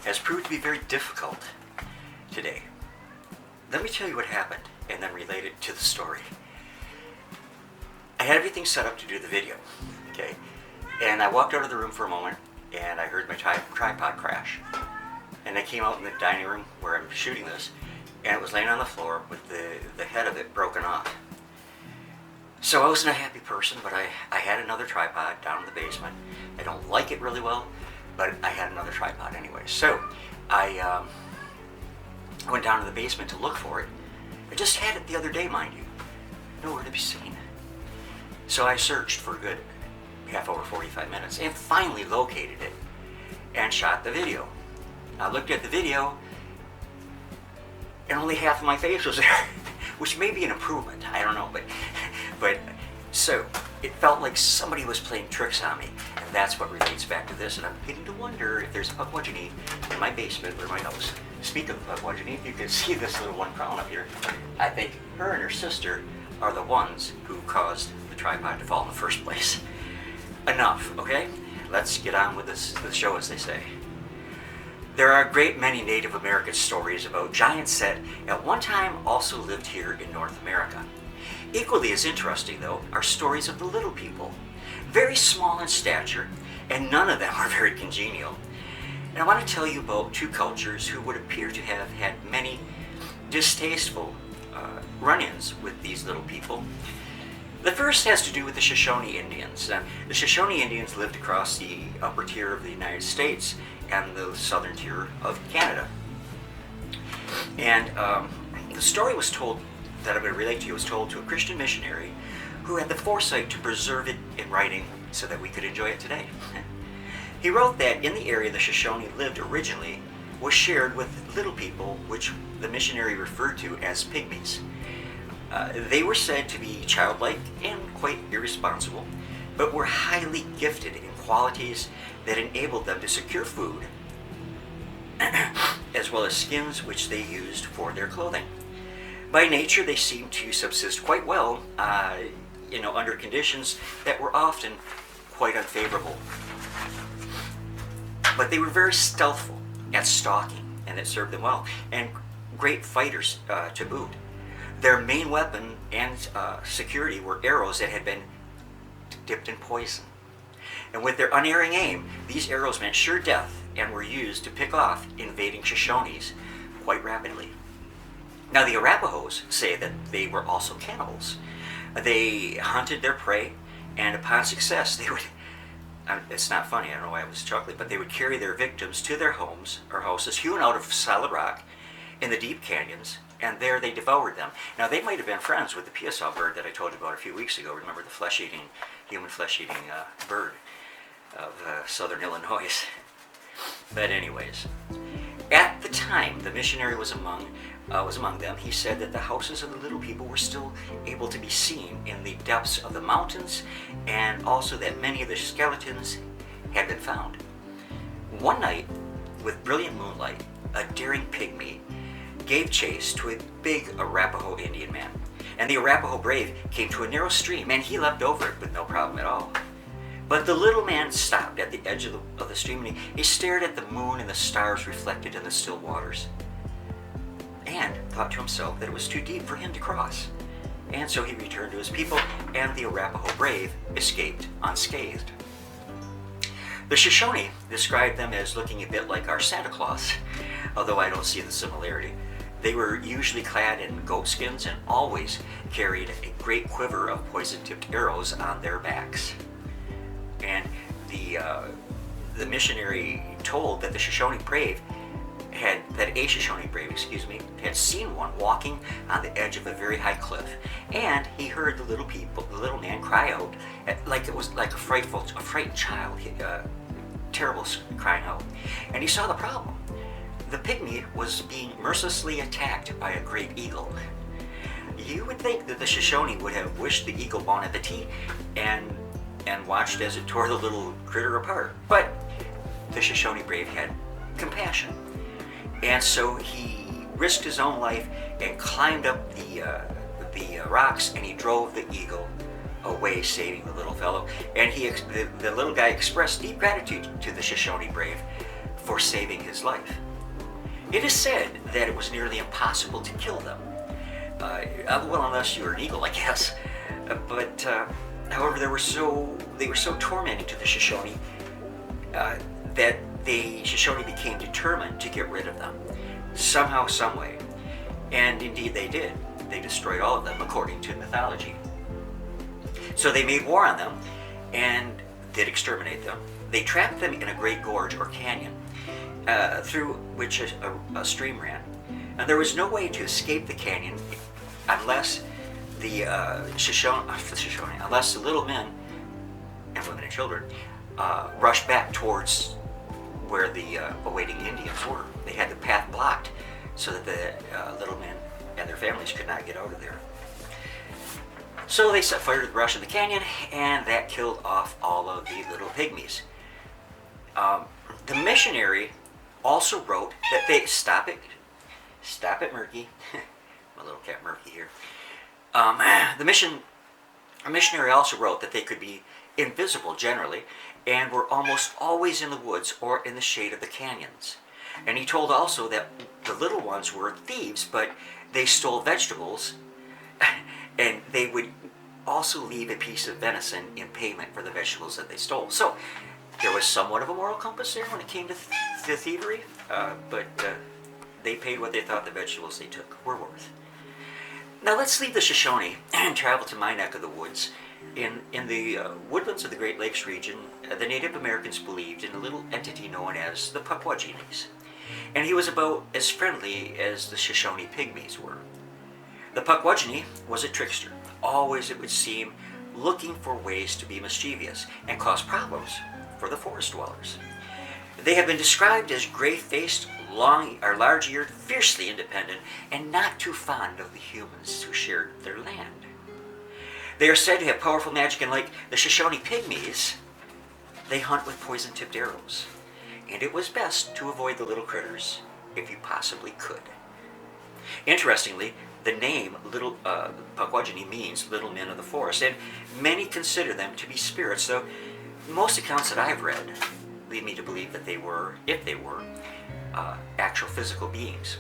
has proved to be very difficult today. Let me tell you what happened and then relate it to the story. I had everything set up to do the video, okay? And I walked out of the room for a moment and I heard my tripod crash. And I came out in the dining room where I'm shooting this, and it was laying on the floor with the head of it broken off. So I wasn't a happy person, but I had another tripod down in the basement. I don't like it really well, but I had another tripod anyway. So I went down to the basement to look for it. I just had it the other day, mind you. Nowhere to be seen. So I searched for a good half hour, 45 minutes, and finally located it and shot the video. I looked at the video, and only half of my face was there, which may be an improvement. I don't know, but so it felt like somebody was playing tricks on me, and that's what relates back to this. And I'm beginning to wonder if there's a Pakwaji in my basement or my house. Speaking of Pakwaji, if you can see this little one crown up here, I think her and her sister are the ones who caused the tripod to fall in the first place. Enough, okay? Let's get on with the show, as they say. There are a great many Native American stories about giants that at one time also lived here in North America. Equally as interesting, though, are stories of the little people, very small in stature, and none of them are very congenial. And I want to tell you about two cultures who would appear to have had many distasteful run-ins with these little people. The first has to do with the Shoshone Indians. The Shoshone Indians lived across the upper tier of the United States and the southern tier of Canada. And the story was told, that I'm going to relate to you, was told to a Christian missionary who had the foresight to preserve it in writing so that we could enjoy it today. He wrote that in the area the Shoshone lived originally was shared with little people, which the missionary referred to as pygmies. They were said to be childlike and quite irresponsible, but were highly gifted in qualities that enabled them to secure food, as well as skins which they used for their clothing. By nature, they seemed to subsist quite well, under conditions that were often quite unfavorable. But they were very stealthful at stalking, and it served them well, and great fighters to boot. Their main weapon and security were arrows that had been dipped in poison. And with their unerring aim, these arrows meant sure death and were used to pick off invading Shoshones quite rapidly. Now, the Arapahoes say that they were also cannibals. They hunted their prey, and upon success, they would, it's not funny, I don't know why I was chuckling, but they would carry their victims to their homes or houses hewn out of solid rock in the deep canyons, and there they devoured them. Now, they might have been friends with the piasau bird that I told you about a few weeks ago. Remember the human flesh-eating bird of southern Illinois. But anyways, at the time the missionary was among them, he said that the houses of the little people were still able to be seen in the depths of the mountains, and also that many of the skeletons had been found. One night, with brilliant moonlight, a daring pygmy gave chase to a big Arapaho Indian man. And the Arapaho brave came to a narrow stream, and he leapt over it with no problem at all. But the little man stopped at the edge of the stream, and he stared at the moon and the stars reflected in the still waters, and thought to himself that it was too deep for him to cross. And so he returned to his people, and the Arapaho brave escaped unscathed. The Shoshone described them as looking a bit like our Santa Claus, although I don't see the similarity. They were usually clad in goat skins and always carried a great quiver of poison-tipped arrows on their backs. And the missionary told that a Shoshone brave had seen one walking on the edge of a very high cliff, and he heard the little man cry out like it was like a frightened child, terrible crying out. And he saw the problem. The pygmy was being mercilessly attacked by a great eagle. You would think that the Shoshone would have wished the eagle bon appetit and watched as it tore the little critter apart. But the Shoshone brave had compassion, and so he risked his own life and climbed up the rocks, and he drove the eagle away, saving the little fellow. And the little guy expressed deep gratitude to the Shoshone brave for before saving his life. It is said that it was nearly impossible to kill them. Well, unless you were an eagle, I guess. However, they were so tormenting to the Shoshone that the Shoshone became determined to get rid of them, somehow, some way. And indeed they did. They destroyed all of them, according to mythology. So they made war on them and did exterminate them. They trapped them in a great gorge or canyon, through which a stream ran. And there was no way to escape the canyon unless the unless the little men and women and children rushed back towards where the awaiting Indians were. They had the path blocked so that the little men and their families could not get out of there. So they set fire to the brush of the canyon, and that killed off all of the little pygmies. The missionary also wrote that they stop it, Murky. My little cat Murky here. The missionary also wrote that they could be invisible generally, and were almost always in the woods or in the shade of the canyons. And he told also that the little ones were thieves, but they stole vegetables, and they would also leave a piece of venison in payment for the vegetables that they stole. So there was somewhat of a moral compass there when it came to thievery, but they paid what they thought the vegetables they took were worth. Now let's leave the Shoshone and travel to my neck of the woods. In the woodlands of the Great Lakes region, the Native Americans believed in a little entity known as the Pakwaji, and he was about as friendly as the Shoshone pygmies were. The Pakwaji was a trickster, always, it would seem, looking for ways to be mischievous and cause problems for the forest dwellers. They have been described as gray-faced, large-eared, fiercely independent, and not too fond of the humans who shared their land. They are said to have powerful magic, and like the Shoshone pygmies, they hunt with poison-tipped arrows. And it was best to avoid the little critters if you possibly could. Interestingly, the name Pakwaji means little men of the forest, and many consider them to be spirits, though most accounts that I've read lead me to believe that they were, if they were, actual physical beings.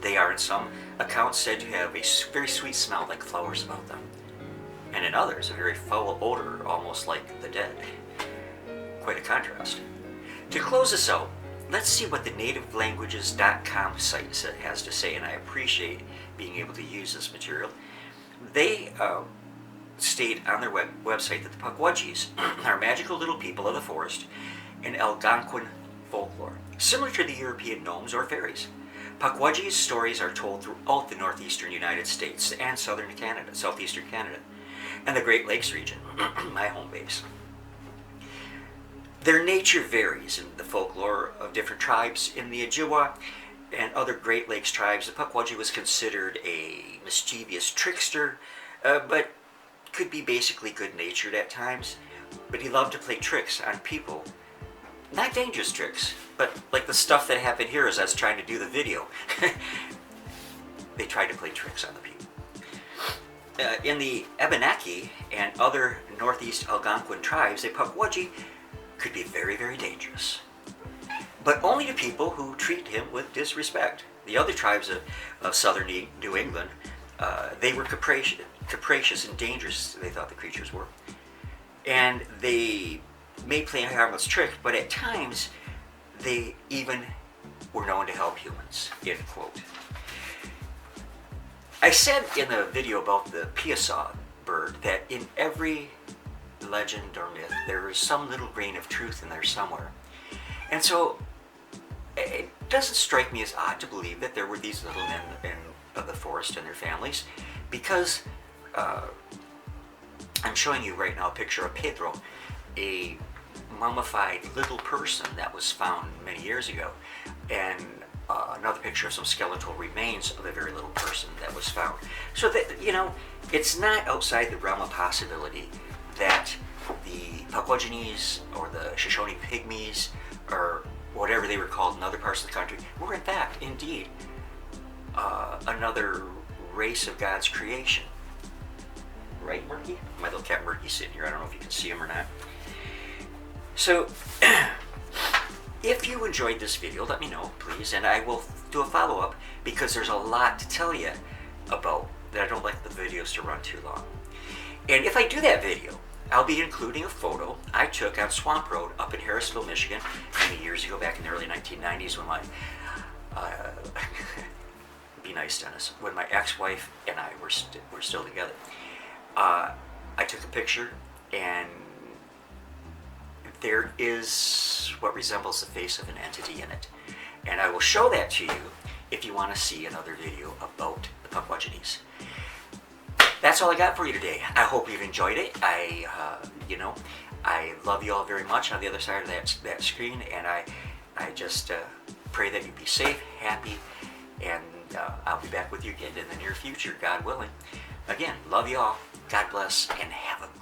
They are in some accounts said to have a very sweet smell like flowers about them, and in others a very foul odor, almost like the dead. Quite a contrast. To close this out, let's see what the nativelanguages.com site has to say, and I appreciate being able to use this material. They state on their website that the Pakwajis are magical little people of the forest in Algonquin folklore, similar to the European gnomes or fairies. Pakwajis' stories are told throughout the northeastern United States and southeastern Canada, and the Great Lakes region, my home base. Their nature varies in the folklore of different tribes. In the Ojibwa and other Great Lakes tribes, the Pakwaji was considered a mischievous trickster, but could be basically good-natured at times. But he loved to play tricks on people. Not dangerous tricks, but like the stuff that happened here as I was trying to do the video. They tried to play tricks on the people. In the Abenaki and other northeast Algonquin tribes, the Pakwaji could be very, very dangerous, but only to people who treat him with disrespect. The other tribes of southern New England, they were capricious and dangerous, they thought the creatures were, and they may play a harmless trick, but at times they even were known to help humans, end quote. I said in the video about the Piasa bird that in every legend or myth there is some little grain of truth in there somewhere. And so it doesn't strike me as odd to believe that there were these little men of the forest and their families, because I'm showing you right now a picture of Pedro, a mummified little person that was found many years ago, and another picture of some skeletal remains of a very little person that was found. So that, it's not outside the realm of possibility that the Pakwajis or the Shoshone pygmies or whatever they were called in other parts of the country were in fact, indeed, another race of God's creation. Right, Murky? My little cat Murky's sitting here. I don't know if you can see him or not. So, if you enjoyed this video, let me know, please, and I will do a follow-up because there's a lot to tell you about that. I don't like the videos to run too long. And if I do that video, I'll be including a photo I took on Swamp Road up in Harrisville, Michigan, many years ago, back in the early 1990s, when my be nice, Dennis, when my ex-wife and I were still together. I took a picture, and there is what resembles the face of an entity in it. And I will show that to you if you want to see another video about the Pakwaji. That's all I got for you today. I hope you've enjoyed it. I love you all very much on the other side of that screen, and I just pray that you be safe, happy, and I'll be back with you again in the near future, God willing. Again, love you all. God bless, and have a